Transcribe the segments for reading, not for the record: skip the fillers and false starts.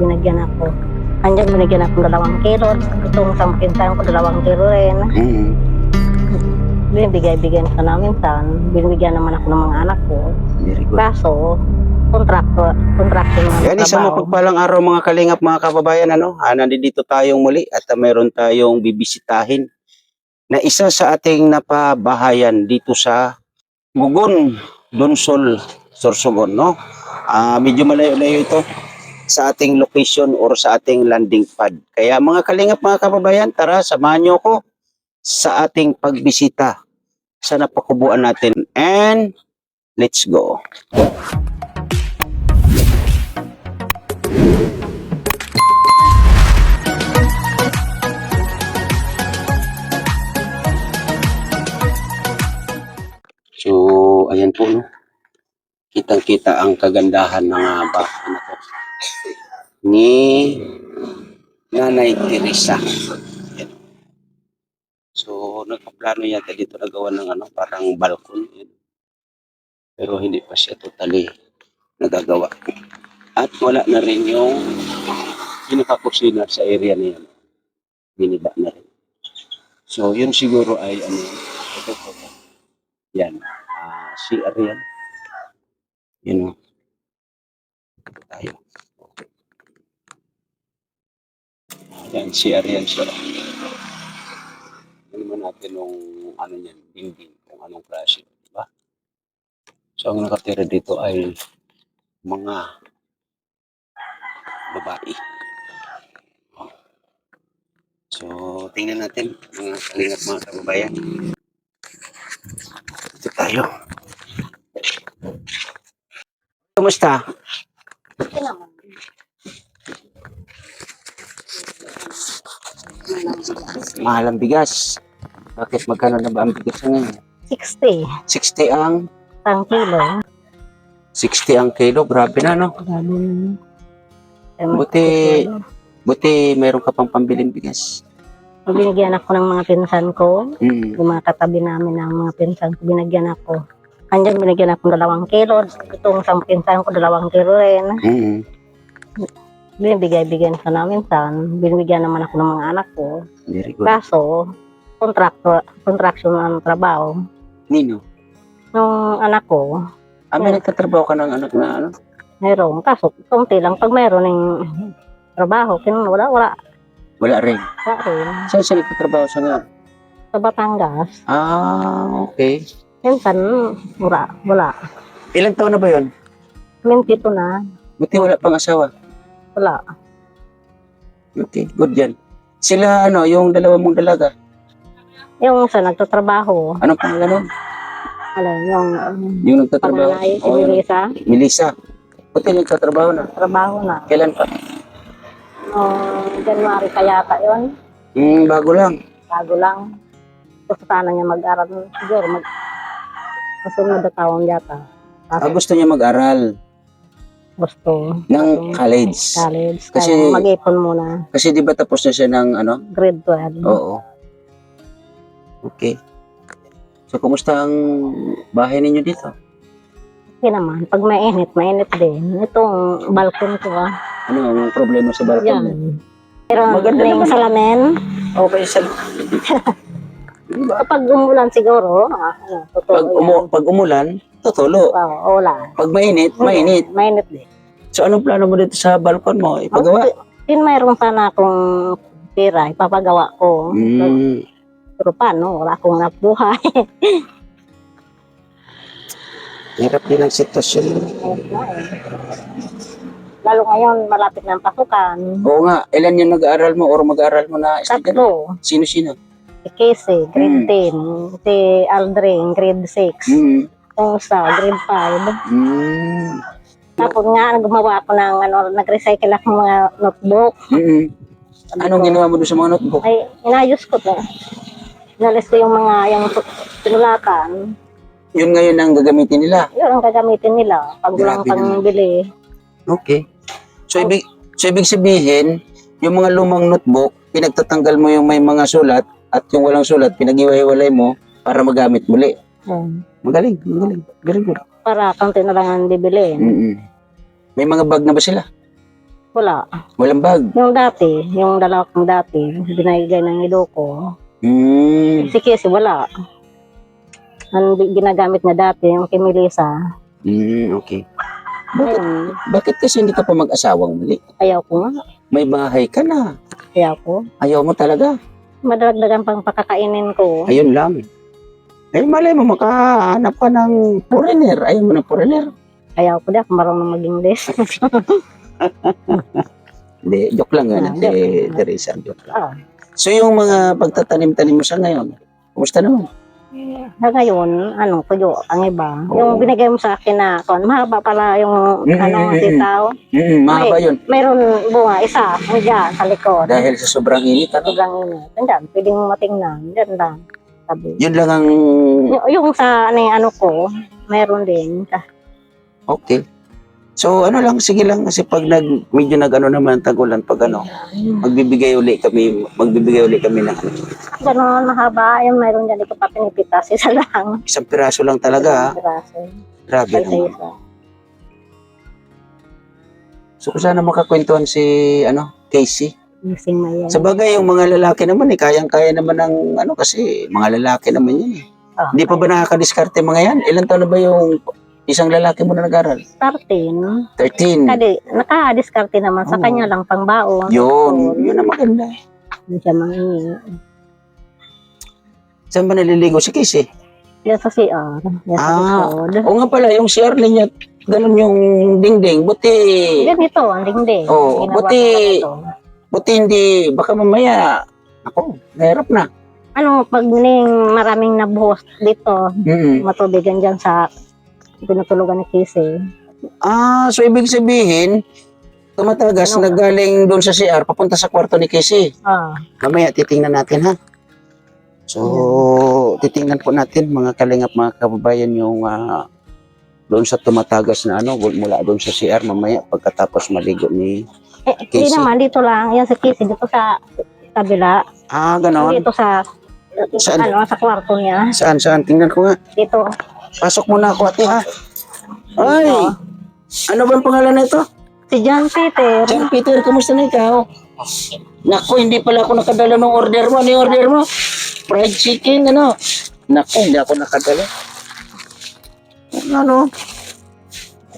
binigyan ako. Andiyan binigyan ako 2 kilo. Itong isang pinsan ko 2 kilo rin. Binibigay-bigyan ka namin minsan. Binibigyan naman ako ng mga anak ko. Very good. Kaso, contraction ng Yan, isang trabaho. mapagpalang araw mga kalingap, mga kababayan. Nandito tayong muli at mayroon tayong bibisitahin na isa sa ating napabahayan dito sa Mugon, Donsol, Sorsogon, no? Medyo malayo-layo ito sa ating location or sa ating landing pad. Kaya mga kalingap, mga kababayan, tara, samahan niyo ko sa ating pagbisita sa napakubuan natin. And let's go. So, ayan po, no? Kitang-kita ang kagandahan ng bahay na to ni Nanay Teresa. Ayan. So, nagpaplano yata dito na gawa ng parang balkon. Ayan. Pero hindi pa siya totally nagagawa. At wala na rin yung pinakakusina sa area na yan. Biniba na rin. So, yun siguro ay ito. Yan. CR yan. Yun. Tayo. Yan, CR yan siya. Ano naman natin nung yan, building, kung anong klase. Diba? So, ang nakatira dito ay mga babae. So, tingnan natin mga kalingap, mga kababayan. Ito tayo. Kumusta? Ito naman. Mahal ang bigas. Bakit magkano na ba ang bigas ngayon? 60. 60 ang 1 kilo. 60 ang kilo. Grabe na, no? Grabe naman. Buti mayroon ka pang pambiling bigas. Binigyan ako ng mga pinsan ko. Mm. Yung mga katabi namin ng mga pinsan ko, binigyan ako. Andiyan binigyan ako 2 kilo. Itong isang pinsan ko 2 kilo rin. Mm. Binibigay-bigyan ka namin minsan. Binibigyan naman ako ng mga anak ko. Very good. Kaso, contraction ng trabaho. Nino? Nung anak ko, May nagtatrabaho ka ng anak na mayroon. Kaso, konti lang. Pag mayroon ng trabaho, wala Wala rin. rin. Saan siya nagtatrabaho sa nga? Sa Batangas, Okay. minsan, wala. Ilang taon na ba yun? Mintito na, Buti wala pang asawa. wala. Okay, good yan. Sila, yung dalawa mong dalaga. Yung sa nagtatrabaho, Anong pangalan nun? Yung nagtatrabaho? panganay, si Oh, Melissa, Melissa. Buti nagtatrabaho na. trabaho na. Kailan pa? January kaya pa yun, Bago lang. bago lang. Gusto sana niya mag-aral. Siguro, masunod na taon yata. Gusto niya mag-aral Gusto. ng college. College. Kasi- Kaya mag-ipon muna. Kasi di ba tapos na siya ng Grade 12. Oo. Okay. So, kumusta ang bahay ninyo dito? Okay naman. Pag mainit din. Itong balkon ko Ano ang problema sa balkon mo? Yan. Pero Maganda yung naman. salamin, Okay, diba? kapag umulan siguro, totoo Pag umulan, tutulo. ulan. Pag mainit, mainit. Mainit din. So, anong plano mo dito sa balkon mo? Ipagawa? Mayroon sana akong pera, ipapagawa ko. Pero paano? Wala akong nabuhay. Hirap din ang sitwasyon. Lalo ngayon, malapit na ang pasukan. Oo nga, ilan yung nag-aaral mo or mag-aaral mo na estudyante? 3. Sino-sino? Si Casey, grade 10. Si Aldrin, grade 6. Yung isa, grade 5. Tapos nga, gumawa ako ng nag-recycle ako ng mga notebook. Anong ginawa mo doon sa mga notebook? Ay, inayos ko to. Inalis ko yung yung pinulatan. Yun ngayon ang gagamitin nila. Yun ang gagamitin nila. Pag walang Grabe naman. pangbili. Okay. So ibig sabihin, yung mga lumang notebook, pinagtatanggal mo yung may mga sulat at yung walang sulat, pinag-iwalay mo para magamit muli. Magaling. Very good. Para kaunti na lang ang bibilin. May mga bag na ba sila? Wala. Walang bag. Yung dati, yung dalawa kong dati, binigay ng ilo ko. Hmm. Si Casey, wala. Ang ginagamit na dati, yung kay Melissa. Okay. Bakit, Ayun, bakit kasi hindi ka pa mag-asawang muli? ayaw ko nga. May bahay ka na. Ayaw ko. Ayaw mo talaga. Madagdagan pang pakakainin ko. Ayun lang. Eh, malay mo, makahanap ka ng foreigner. Ayaw mo ng foreigner. Ayaw ko di ako marunong mag-English. Hindi, joke lang yan. Joke lang. Teresa, joke lang. Ah. So, yung mga pagtatanim-tanim mo sa ngayon, kumusta naman? Na ngayon, tuyo, ang iba. Oo. Yung binigay mo sa akin na, mahaba pala yung, sitaw. Mahaba yun. Mayroon bunga, isa, dyan, sa likod. Dahil sa sobrang init, ano? Sobrang init. Andyan, pwedeng matingnan. Diyan lang. Sabi. Yun lang ang... Yung sa ko, mayroon din. Okay. So, ano lang, sige lang, kasi pag medyo naman, tagulan, pag magbibigay uli kami ng Ganon, mahaba. Yung mayroon dyan, di ko pa pinipitas. Isa lang. isang piraso lang talaga, ha? Piraso. Grabe Ay, naman. isa. So, kung sana makakwentuhan si, Casey. Gising na yan. Sa bagay, yung mga lalaki naman, kayang-kaya naman ng, kasi mga lalaki naman yun, eh. Oh, Hindi pa ba nakakadiskarte mga yan? Ilan taon na ba yung isang lalaki mo na nag-aral? 13. 13. Naka-discarte naman sa Oo. kanya lang pang baon. Yun ang maganda. Hindi siya mangingi. Saan ba naliligo si Casey? Yan sa CR. Yan sa likod. O nga pala, yung CR niya, ganun yung dingding. Buti Ganito, ang dingding. Oo, Ginawa buti- ko ganito. hindi, baka mamaya, nahirap na. Pag maraming nabuhos dito, matubigan dyan sa pinatulugan ni Casey. So ibig sabihin, tumatagas na galing doon sa CR, papunta sa kwarto ni Casey. Mamaya titingnan natin, ha? So, titingnan po natin, mga kalingap, mga kababayan, yung doon sa tumatagas na mula doon sa CR, mamaya pagkatapos maligo ni... Hindi Casey. naman, dito lang. Yan si Casey, dito sa kabila. Ganon. Dito sa, Saan? sa kwarto niya. Saan? Tingnan ko nga. Dito. Pasok muna ako, ate, ha? Ay! Ano bang pangalan na ito? Si John Peter. John Peter, kumusta na ikaw? Naku, hindi pala ako nakadala ng order mo. Ano yung order mo? Fried chicken, Naku, hindi ako nakadala.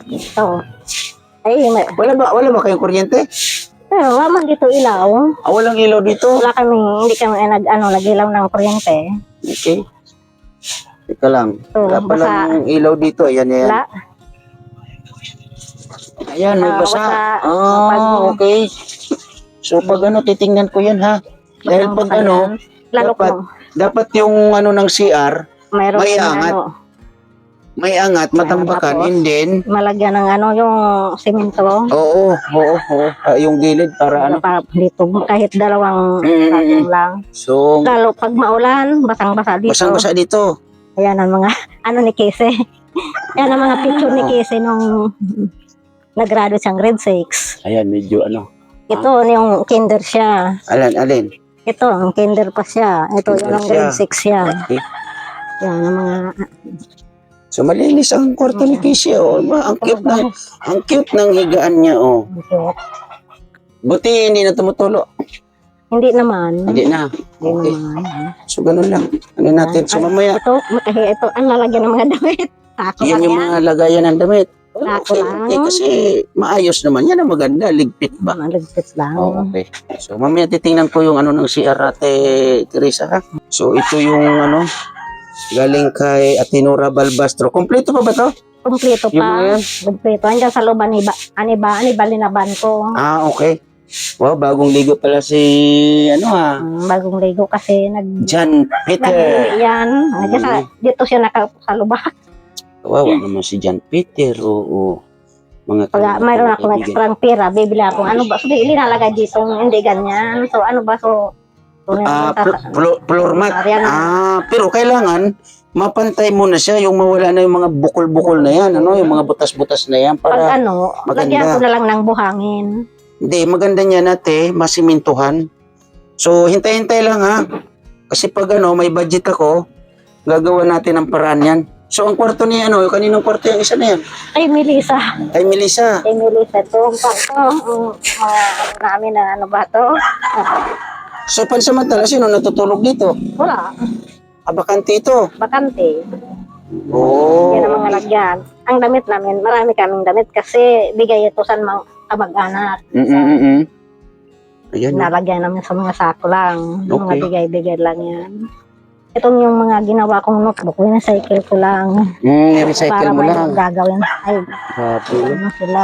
Ito. Ay, Wala ba kayong kuryente? pero wala man dito ilaw. Walang ilaw dito. Hindi kami nag-ilaw ng kuryente. Okay. Teka lang. So, Wala palang ilaw dito. Ayan. Wala. Ayan, may basa. basa. Okay. So, pag titingnan ko yan, ha? Dahil pag Lalok dapat- mo. dapat yung ng CR, Mayroon may din, angat. may angat, matambakan, Tapos, and then, malagyan ng yung simento. oo, yung gilid para Para dito, kahit dalawang saging lang. So, Lalo pag maulan, basang-basa dito. basang-basa dito. Ayan ang mga, ni Casey. Ayan ang mga picture ni Casey nung nag-graduate siyang grade 6. Ayan, medyo Ito, yung kinder siya. alin. Ito, ang kinder pa siya. Ito, Kinder yung grade siya. 6 siya. Okay. Yan, ang mga... So, malinis ang kwarto ni Casey, Ang cute ng higaan niya, Buti hindi na tumutulo. Hindi naman. Hindi na. Hindi Okay. naman. So, ganun lang. Ano natin? So, mamaya, Ito, ang lalagyan ng mga damit. Tako yan lang yung yan. mga lagayan ng damit. Tako lang. Okay, kasi maayos naman. Yan ang maganda. Ligpit ba? Malagpit lang. Okay. So, mamaya titingnan ko yung ng CR Ate Teresa, ha? So, ito yung galing kay Atinora Balbastro. Kompleto pa ba to? Kompleto Yung mga pa. yan? Kompleto. Andiyan sa loob, linaban ko. Okay. Wow, bagong ligo pala si, Bagong ligo kasi John Peter. yan. Dito siya nakasalubak. Wow, naman si John Peter. Oo. Mga Pag mayroon ako ng extra pera, bibili ako. So, linalagay dito, hindi ganyan. So, floor mat. Yan. Pero kailangan mapantay mo na siya, yung mawala na yung mga bukol-bukol na yan, yung mga butas-butas na yan para Pag maganda. lagyan ko na lang ng buhangin. Hindi, maganda niya masimintuhan. So, hintay-hintay lang, ha. Kasi pag may budget ako, gagawa natin ang paraan yan. So, ang kwarto ni ano, kaninong kwarto yung isa na yan? Ay, Melissa. Ay, Melissa. Ay, Melissa. Ito, ang kwarto. Mga ano namin na ano ba to? So, pansamantala, sino natutulog dito? Wala. Abakante ito. Bakante. Oo. Yan ang mga lagyan. Ang damit namin, marami kaming damit kasi bigay ito sa mga kamag-anak. Ayan. Nalagyan namin sa mga sako lang. Yung mga Okay. bigay-bigay lang yan. Itong yung mga ginawa kong notebook, cycle ko lang. Recycle Para mo may lang. gagawin. Ay, Grabe. ano sila.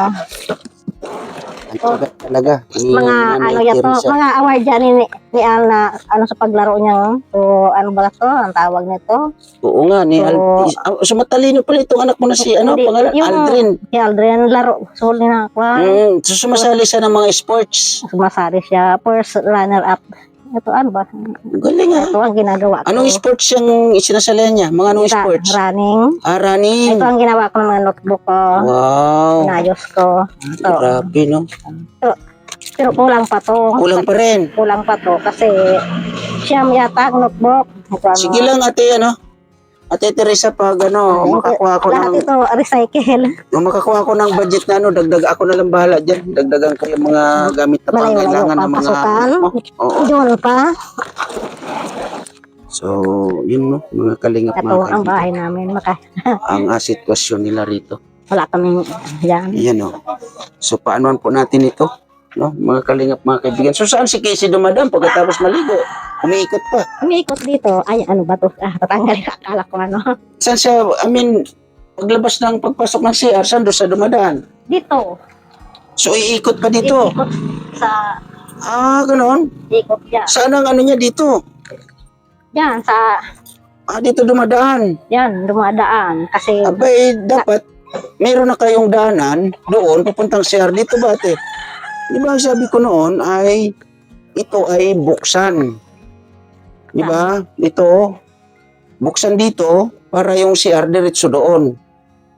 Ang taga talaga. Ni Mga Nanay ano yan to, Teresa. mga award dyan ni Al na ano sa paglaro niya. So, ano ba to? Ang tawag nito? Oo nga, ni So, so matalino pala itong anak mo na si ano, Hindi, pangalan? yung- Aldrin. Si Aldrin, laro. Suli na ako. So sumasali siya ng mga sports. Sumasari siya. First runner-up. Ito, ano ba? Galing ah. Ito ang ginagawa ko. Anong sports yung isinasalihan niya? Mga anong sports? Running. Running. Ito ang ginawa ko ng mga notebook ko. Wow. Inayos ko. Ito. Grabe, no? Pero kulang pa to. Kulang pa rin. Kulang pa to kasi siyam yata ang notebook. Ito, ano, Sige lang, ate, ano? Ate Teresa, pag ano, makakuha ko lahat ng, ito recycle. makakuha ko ng budget na ano, dagdag ako na lang bahala dyan. Dagdagan ko yung mga gamit na Malayo-layo pangailangan pa ng mga... pasukan. Oo. Doon pa. So, yun no, mga kalingap, Ito mga ang kaibigan. bahay namin. Ang sitwasyon nila rito. Wala kaming yan. Yan o. So, paanoan po natin ito? No, mga kalingap, mga kaibigan. So, saan si Casey dumadaan pagkatapos maligo? Umiikot pa. Umiikot dito. Ay, ano ba to? Tatanggalin ka. Akala ko ano. Saan siya, paglabas ng pagpasok ng CR, saan doon siya dumadaan? Dito. So, iikot pa dito. Ikot sa... Ganon. Ikot yan. Saan ang ano niya dito? Yan, sa... Dito dumadaan. Yan, dumadaan. Kasi... Abay, dapat, mayroon na kayong daanan doon, papuntang CR dito ba, ate? Di ba, sabi ko noon ay, ito ay buksan. Di ba? Ito, buksan dito, para yung CR diretso doon.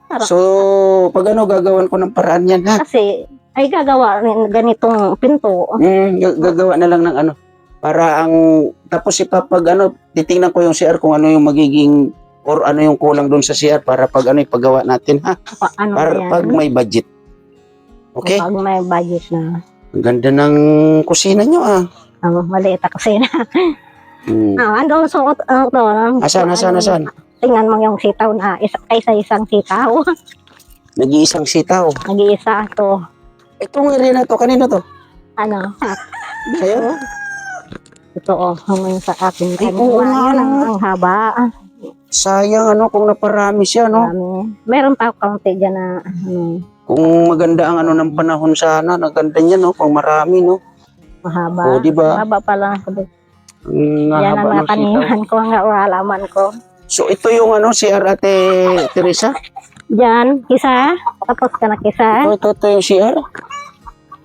Para- So, pag ano, gagawan ko ng paraan yan, ha? Kasi... Ay, gagawa rin ganitong pinto. Gagawa na lang ng ano. Para tapos ipapag ano, titingnan ko yung CR kung ano yung magiging, or ano yung kulang doon sa CR para pag ano ipagawa natin, ha? Ano Para yan? pag may budget. Okay? Pag may budget na. Ang ganda ng kusina nyo, ah. Maliit na kusina. Hmm. Andun suot to. Asan? Tingnan mo yung sitaw na isa-isang sitaw. Nag-iisang sitaw. Nag-iisa to. Itong area na to, kanino to? Ano? Sa'yo? Ito hanggang sa akin. Ay, oo nga, Yan no? ang haba. Sayang ano, kung naparami siya, no? Marami. Meron pa kaunti dyan na Kung maganda ang ano ng panahon sana, naganda niya, no? Kung marami, no? mahaba. O, di ba? Mahaba pala. Ang Yan ang haba mga ng sitaw. kanihan ko, ang halaman ko. So, ito yung ano, CR Ate Teresa? Diyan, kisa. Tapos ka na kisa. Ito yung CR?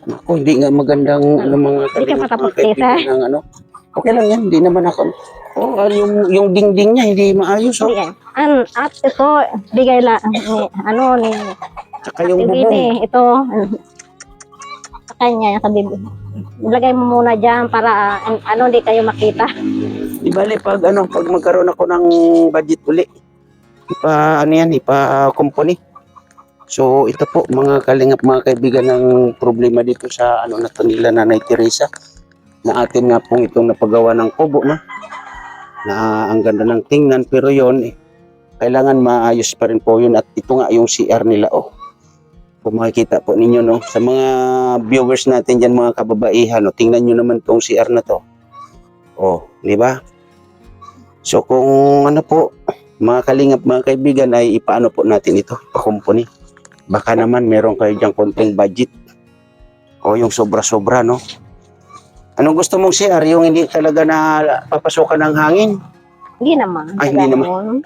Ako, hindi nga magandang ano, mga Hindi ka kalingap, patapos, mga kaibigan Tessa. ng ano. Okay lang yan, hindi naman ako. Yung dingding niya, hindi maayos. Oh. Yan. At ito, bigay lang ni Saka yung bubong. Bibini, ito. Sa kanya, sa bibi. Ilagay mo muna dyan para hindi kayo makita. Di bali, pag magkaroon ako ng budget uli, ipa company. So, ito po, mga kalingap, mga kaibigan, ng problema dito sa na to nila Nanay Teresa, na atin nga pong itong napagawa ng kubo, no? Na ang ganda ng tingnan, pero yon kailangan maayos pa rin po yun. At ito nga yung CR nila, oh. Kung makikita po ninyo, no? Sa mga viewers natin dyan, mga kababaihan, no? Tingnan nyo naman tong CR na to. Oh, di ba? So, kung ano po, mga kalingap, mga kaibigan, ay ipaano po natin ito, ipakumpuni. Baka naman meron kayo dyan konting budget. O yung sobra-sobra, no? Anong gusto mong CR? Yung hindi talaga na papasukan ng hangin? Hindi naman. Ay, hindi naman.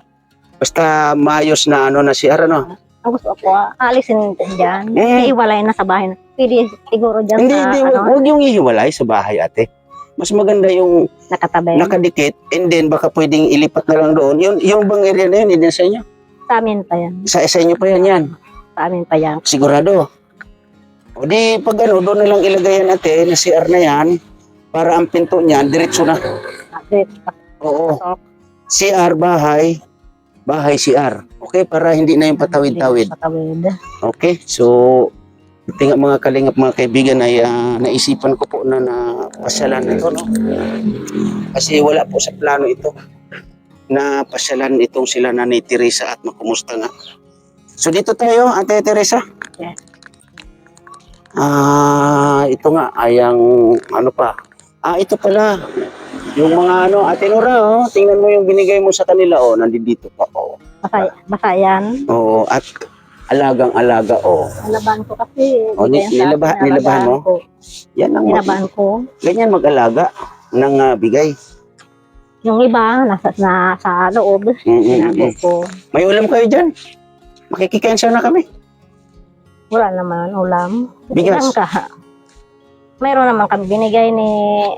Basta maayos na na CR, ano? Ang gusto ko, alisin dyan. Eh. Iiwalay na sa bahay. Pwede siguro dyan Hindi, sa huwag yung ihiwalay sa bahay, ate. Mas maganda yung nakatabi. nakadikit, and then baka pwedeng ilipat na lang doon. Yung bang area na yun, hindi na sa inyo? Sa amin pa yan. Sa inyo pa yan. Sa amin pa yan. Sigurado. O di, pag doon na lang ilagay yan, ate, na CR na yan, para ang pinto niyan, diretso na. At Oo. CR, bahay, bahay CR. Okay, para hindi na yung patawid-tawid. Patawid. Okay, so tingnan mga kalingap mga kaibigan ay naisipan ko po na pasyalan ito, no? Kasi wala po sa plano ito na pasyalan itong sila Nanay Teresa at makumusta nga. So dito tayo, Ate Teresa. Yes. Ito nga ay ang ano pa. Ito pala. Yung mga ano, Ate Nora, oh, tingnan mo yung binigay mo sa kanila, oh, nandito pa, oh. Basa yan. Oo, at alagang-alaga, oh. Nilabahan ko kasi. Oh, nilabahan mo? Ko. Yan ang Nilabahan ko. ganyan mag-alaga ng bigay. Yung iba, nasa loob. Sinago ko. May ulam kayo dyan? Makikikain na kami. Wala naman ulam. Bigas? Ilan ka? Mayroon naman kami binigay ni...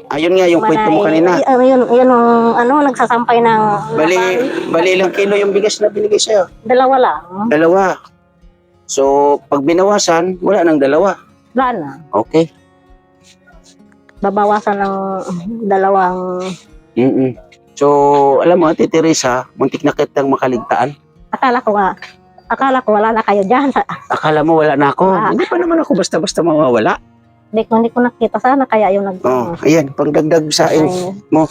Ayun nga, yung kwento mo kanina. Yun yung nagsasampay ng... Bali ilang kilo yung bigas na binigay sa'yo? 2 lang. 2. So, pag binawasan, wala nang 2. Wala na. Okay. Babawasan ng 2. So, alam mo, Ate Teresa, muntik na kitang makaligtaan. Akala ko wala na kayo dyan. Akala mo wala na ako. Hindi pa naman ako basta-basta mawawala. Hindi ko nakita sana kaya yung Oh, ayan, pangdagdag sa mo.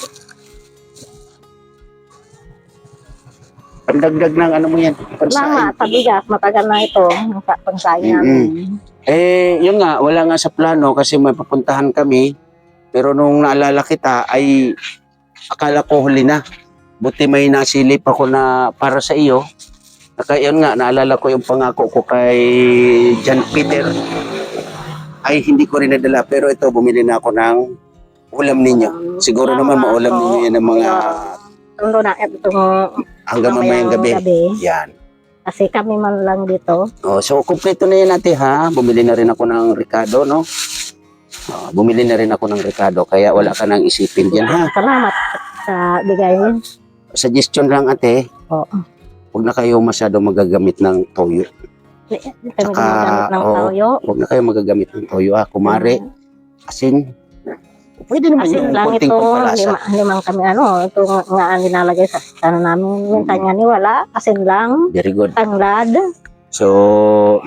Pangdagdag ng ano mo yan? Lama, pabigas, matagal na ito. Pangsaing namin. Yun nga, wala nga sa plano kasi may papuntahan kami. Pero nung naalala kita ay akala ko huli na. Buti may nasilip ako na para sa iyo. Kaya yun nga, naalala ko yung pangako ko kay John Peter. Ay hindi ko rin nadala, pero ito bumili na ako ng ulam ninyo. Siguro naman maulam ninyo yan ng mga Tundo na itong hanggang mamayang gabi. Yan. Kasi kami man lang dito. Oh, so kumpleto na yan natin ha. Bumili na rin ako ng Ricardo, no? Bumili na rin ako ng Ricardo, kaya wala ka nang isipin diyan ha. Salamat sa bigay niyo. Suggestion lang ate. Oo. Huwag na kayo masyado magagamit ng toyo. Kami gumagamit ng toyo. Huwag na kayo magagamit ng toyo ha. Kumare, asin. Pwede naman Asin yung lang konting ito. pampalasa. Limang kami ito nga ang nilalagay sa ano namin. Minsan nga ni wala. Asin lang. Very good. Tanglad. So,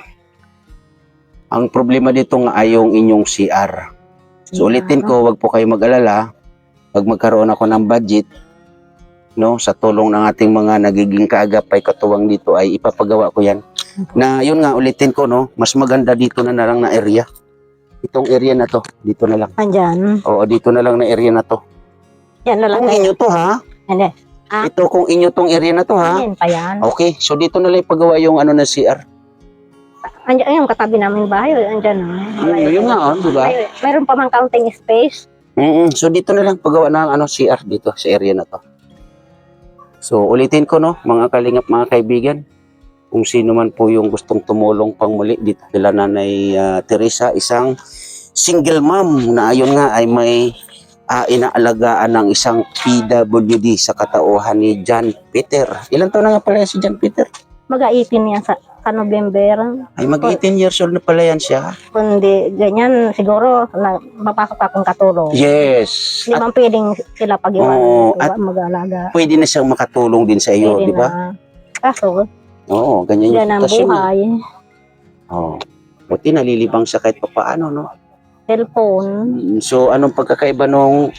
ang problema dito nga ay yung inyong CR. So, ulitin ko, wag po kayo mag-alala. Pag magkaroon ako ng budget, no, sa tulong ng ating mga nagiging kaagapay katuwang dito ay ipapagawa ko yan. Na yun nga, ulitin ko, no, mas maganda dito na lang na area. Itong area na to, dito na lang. Andyan. Oo, dito na lang na area na to. Yan na lang. Kung inyo to ha, Hindi. ito kung inyo tong area na to ha. Yan pa yan. Okay, so dito na lang ipagawa yung ano na CR. Andyan yung katabi namin bahay. Andyan. Yun nga, oh, diba? Mayroon pa mang counting space. So dito na lang pagawa ng ano, CR dito sa area na to. So ulitin ko, no, mga kalingap, mga kaibigan, kung sino man po yung gustong tumulong pang muli dito kila Nanay Teresa, isang single mom na ayun nga ay may inaalagaan ng isang PWD sa katauhan ni John Peter. Ilan taon na nga pala si John Peter? Mag-18 yan sa November. Ay mag-18 years old na pala yan siya. Kundi ganyan, siguro mapasok akong katulong. Yes. Hindi man pwedeng sila Oo, at mag-aalaga. pwede na siyang makatulong din sa iyo, Pwede di ba? na. Kaso, Oo, ganyan yan yung ang sitwasyon niya. buhay. Oo. Buti nalilibang siya kahit papaano, no? Cellphone. So, anong pagkakaiba nung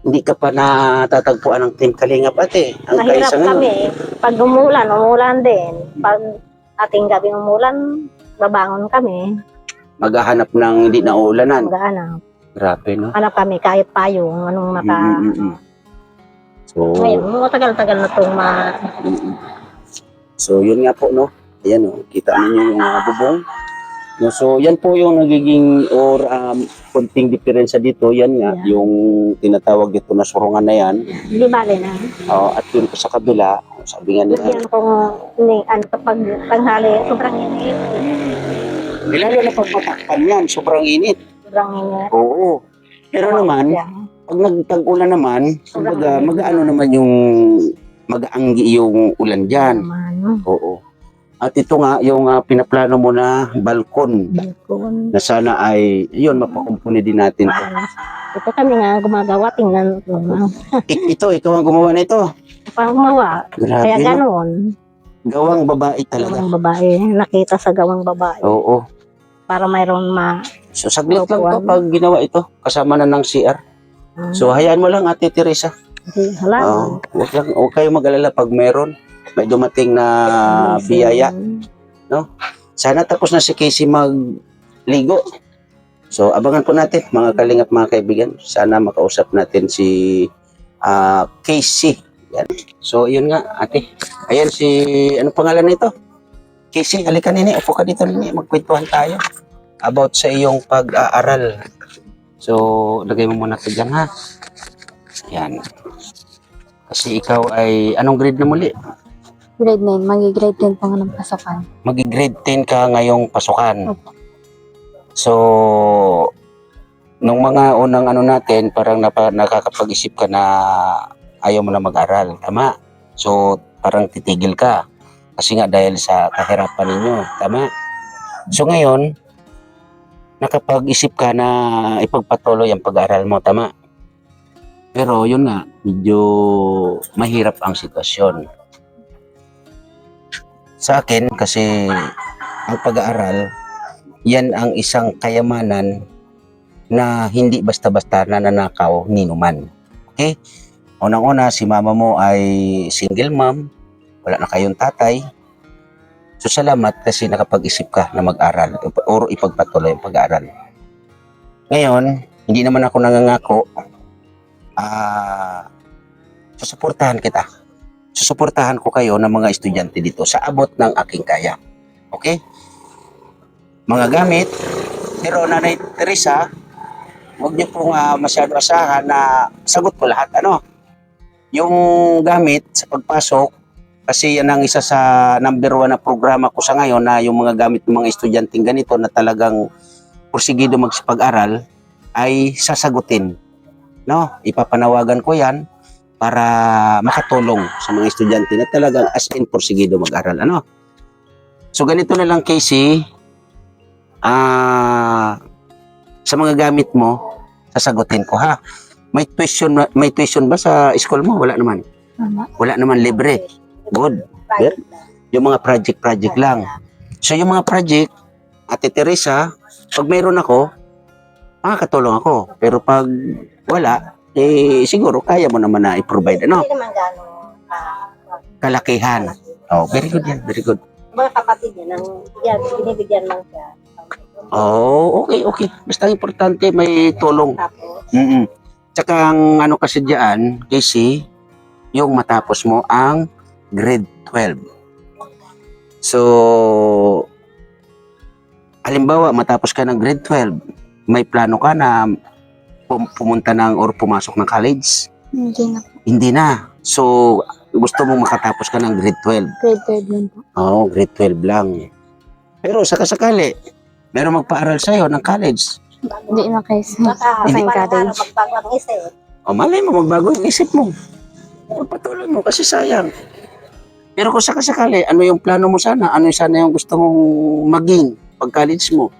hindi ka pa natatagpuan ng Team Kalingap ate? Ang Mahirap kaisa ngayon, kami. Pag umulan din. Pag ating gabi umulan, babangon kami. maghahanap ng hindi na uulanan. Maghanap. Grabe, no? Hanap kami kahit payong. Anong maka... So, Ngayon, matagal-tagal na itong so, yun nga po, no? Ayan, no? Kita niyo yung bubong. No, so, yan po yung nagiging or konting diferensya dito. Yan nga, Yeah. yung tinatawag dito na surungan na yan. Hindi bali na. At yun po sa kabila, sabi nga nila, Yan kung kapag tanghali, sobrang init. lalo na pag matakpan yan, sobrang init. Sobrang init. Oo. Pero naman, Yan. pag nagtag-ulan naman, kumbaga, mag-ano naman yung mag-aanggi yung ulan dyan. Naman. Oo. At ito nga, yung pinaplano mo na balkon, Balkon. na sana ay, yun, mapakumpuni din natin to. Ito kami nga gumagawa, tingnan ko. Ito, ikaw ang gumawa na ito. Pangmawa. Grabe, Kaya no? ganoon. Gawang babae talaga. Gawang babae. Nakita sa gawang babae. Oo. Para mayroon So, saglit lang to Upuan. pag ginawa ito. Kasama na ng CR. So, hayaan mo lang, Ate Teresa. Salamat. Huwag kayong mag-alala pag meron. May dumating na biyaya. Sana tapos na si Casey magligo. So, abangan po natin, mga kalingap, mga kaibigan. Sana makausap natin si Casey. Yan. So, yun nga, ate. Ayan si, ano pangalan nito? Casey, halika nini. Upo ka dito nini. Magkwentuhan tayo about sa iyong pag-aaral. So, lagay mo muna ito dyan, ha? Yan. Kasi ikaw ay, anong grade na muli? Grade 9, magi-grade 10 pa nga ng pasokan. Magi-grade 10 ka ngayong pasukan. Opo. So, nung mga unang ano natin, parang nakakapag-isip ka na ayaw mo na mag-aral. Tama? So, parang titigil ka. Kasi nga dahil sa kahirapan ninyo. Tama? So, ngayon, nakapag-isip ka na ipagpatuloy ang pag-aaral mo. Tama? Pero yun nga, medyo mahirap ang sitwasyon. Sa akin, kasi ang pag-aaral, yan ang isang kayamanan na hindi basta-basta nananakaw ni numan. Okay? Unang-una, si mama mo ay single mom, wala na kayong tatay. So, salamat kasi nakapag-isip ka na mag-aral o ipagpatuloy ang pag-aaral. Ngayon, hindi naman ako nangangako. Susuportahan kita. Susuportahan ko kayo ng mga estudyante dito sa abot ng aking kaya. Okay? Mga gamit, pero Nanay Teresa, huwag niyo pong masyado asahan na sagot ko lahat. Yung gamit sa pagpasok, kasi yan ang isa sa number 1 na programa ko sa ngayon na yung mga gamit ng mga estudyanteng ganito na talagang porsigido magsipag-aral ay sasagutin. Ipapanawagan ko yan para makatulong sa mga estudyante na talagang as in porsigido mag-aral. So ganito na lang, Casey. Sa mga gamit mo, sasagutin ko, ha. May tuition ba sa school mo? Wala naman. Wala naman, libre. Good. Yung mga project lang. So yung mga project, Ate Teresa, pag mayroon ako, makakatulong ako. Pero pag wala, siguro kaya mo naman na i-provide. Hindi naman gano'n. Kalakihan. Oh, very good yan. Very good. Mga kapatid niya, binibigyan lang siya. Oh, okay. Basta importante may tulong. Tapos, Tsaka ang ano kasi diyan, Casey, yung matapos mo ang grade 12. So, halimbawa, matapos ka ng grade 12, may plano ka na pumunta ng or pumasok ng college? Hindi na po. Hindi na. So, gusto mong makatapos ka ng grade 12? Grade 12 lang po. Oo, grade 12 lang. Pero sakasakali, meron magpaaral sa'yo ng college. Hindi na guys. baka Hindi para college. magbago ang isip. O malay mo, magbago yung isip mo. Pagpatuloy mo kasi sayang. Pero kung sakasakali, ano yung plano mo sana? Ano yung sana yung gusto mong maging pag-college mo?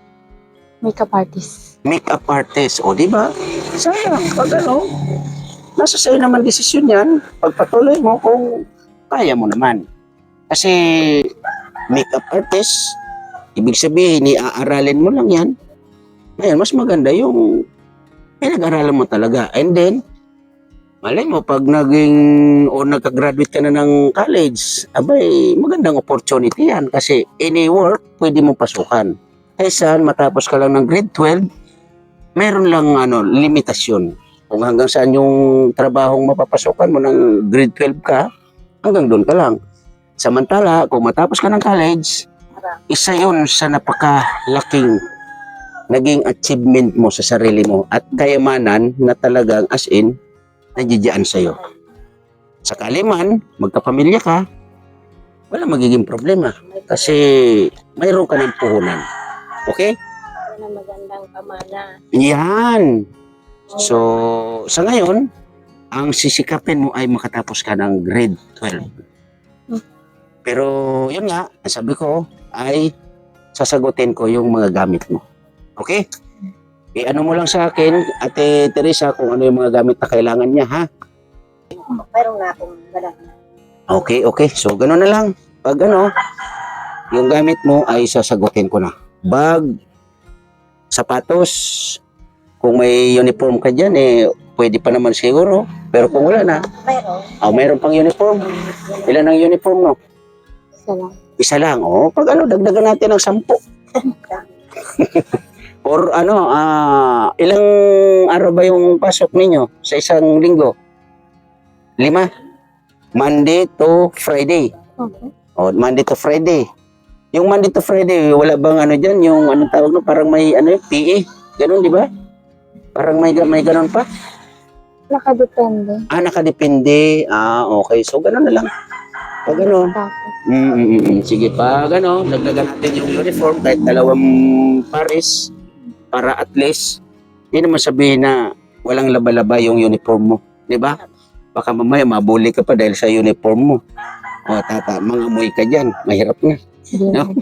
Makeup artist. Makeup artist. O, di ba? Sayang. Pag nasa sa'yo naman desisyon yan. Pagpatuloy mo kung kaya mo naman. Kasi makeup artist, ibig sabihin, iaaralin mo lang yan. Ngayon, mas maganda yung pinag-aralan mo talaga. And then, malay mo, pag nagka-graduate ka na ng college, abay, magandang opportunity yan. Kasi any work, pwede mo pasukan. Kaysa matapos ka lang ng grade 12, meron lang limitasyon. Kung hanggang saan yung trabahong mapapasukan mo ng grade 12 ka, hanggang doon ka lang. Samantala, kung matapos ka ng college, isa yun sa napakalaking naging achievement mo sa sarili mo at kayamanan na talagang as in, nandiyan sa'yo. Sakali man, magkapamilya ka, wala magiging problema. Kasi mayroon ka ng puhunan. Okay? Yan ang magandang pamana. Yan. So, sa ngayon, ang sisikapin mo ay makatapos ka ng grade 12. Pero, yun nga, ang sabi ko ay sasagutin ko yung mga gamit mo. Okay? ano mo lang sa akin, Ate Teresa, kung ano yung mga gamit na kailangan niya, ha? Mayroon na akong dala. Okay, okay. So, gano'n na lang. Pag ano, yung gamit mo ay sasagutin ko na. Bag, sapatos, kung may uniform ka dyan, pwede pa naman siguro. Pero kung wala na, mayroon pang uniform. Ilan ang uniform mo? Isa lang. Isa lang. Pag ano, dagdagan natin ng 10. Or ano, ilang araw ba yung pasok ninyo sa isang linggo? 5? Monday to Friday. Okay. Monday to Friday. Yung Monday to Friday, wala bang ano dyan? Yung anong tawag no? Parang may ano, PE. Ganun, di ba? Parang may ganun pa. Nakadepende. Nakadepende. Okay. So, ganun na lang. Pag ano, Tapos, sige, pag ano, dagdagan natin yung uniform kahit 2 pares para at least, hindi naman sabihin na walang laba-laba yung uniform mo. Di ba? Baka mamaya mabuli ka pa dahil sa uniform mo. Mangamoy ka dyan. Mahirap na. hindi No? na.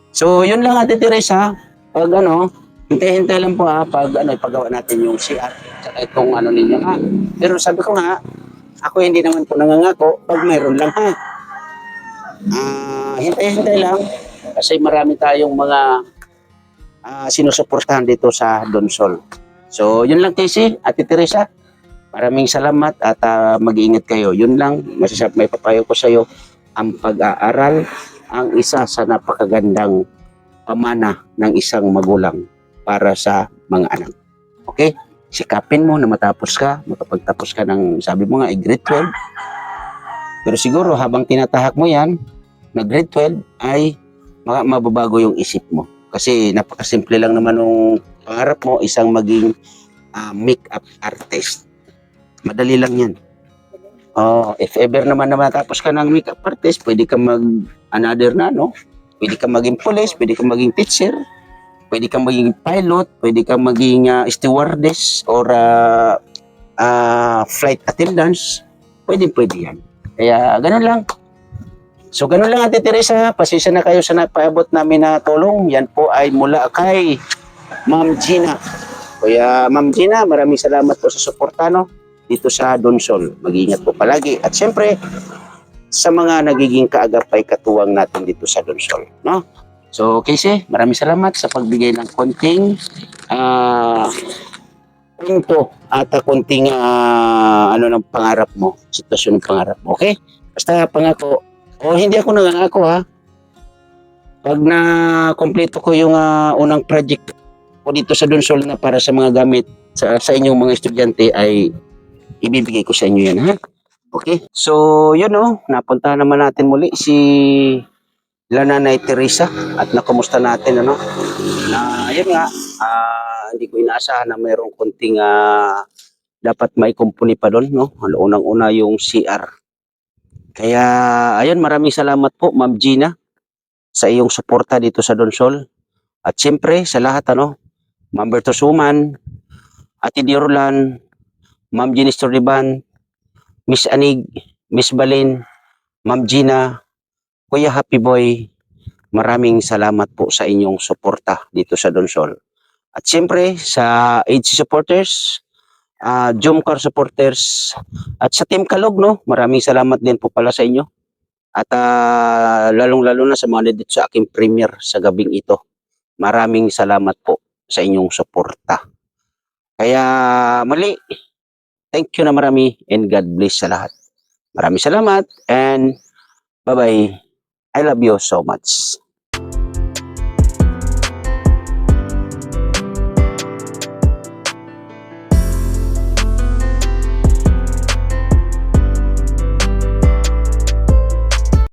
So, yun lang Ate Teresa. Pag ano, hintay-hintay lang po pag ano, ipagawa natin yung CR. Tsaka itong ano ninyo ha. Pero sabi ko nga, ako hindi naman po nangangako pag mayroon lang ha. Hintay-hintay lang. Kasi marami tayong mga sinusuportahan dito sa Donsol. So, yun lang Casey, Ate Teresa. Maraming salamat at mag-iingat kayo. Yun lang, may papayo ko sa iyo. Ang pag-aaral, ang isa sa napakagandang pamana ng isang magulang para sa mga anak. Okay? Sikapin mo na matapos ka, makapagtapos ka ng, sabi mo nga, grade 12. Pero siguro habang tinatahak mo yan, na grade 12 ay mababago yung isip mo. Kasi napakasimple lang naman ng pangarap mo, isang maging make-up artist. Madali lang yan. If ever naman na matapos ka ng make-up artist, pwede ka another na, no? Pwede ka maging police, pwede ka maging teacher, pwede ka maging pilot, pwede ka maging stewardess or flight attendants. Pwede yan. Kaya ganun lang. So ganun lang Ate Teresa, pasensya na kayo sa napaabot namin na tulong. Yan po ay mula kay Ma'am Gina. Kaya Ma'am Gina, maraming salamat po sa suporta dito sa Donsol. Mag-iingat po palagi. At syempre, sa mga nagiging kaagapay katuwang natin dito sa Donsol. No? So Casey, maraming salamat sa pagbigay ng konting punto at konting ano ng pangarap mo, sitwasyon ng pangarap mo. Okay? Basta pangako. Hindi ako nangangako ha. Pag na-kompleto ko yung unang project ko dito sa Donsol na para sa mga gamit sa inyong mga estudyante ay ibibigay ko sa inyo yan ha. Okay? So, yun napunta naman natin muli si Nanay Teresa at nakumusta natin na ayun nga, hindi ko inaasahan na mayroong konting dapat may kumpuni pa doon, no? Unang-una yung CR. Kaya, ayun, maraming salamat po, Ma'am Gina, sa iyong suporta dito sa Donsol. At siyempre, sa lahat, Ma'am Bertosuman, Ate Diorlan, Ma'am Jenis Torriban, Miss Anig, Miss Balin, Ma'am Gina, Kuya Happy Boy, maraming salamat po sa inyong suporta dito sa Donsol. At siyempre, sa AG supporters, Jomcar supporters, at sa Team Kalog, maraming salamat din po pala sa inyo. At lalong-lalo na sa mga dito sa aking premiere sa gabing ito. Maraming salamat po sa inyong suporta. Kaya mali, thank you na marami and God bless sa lahat. Maraming salamat and bye-bye. I love you so much.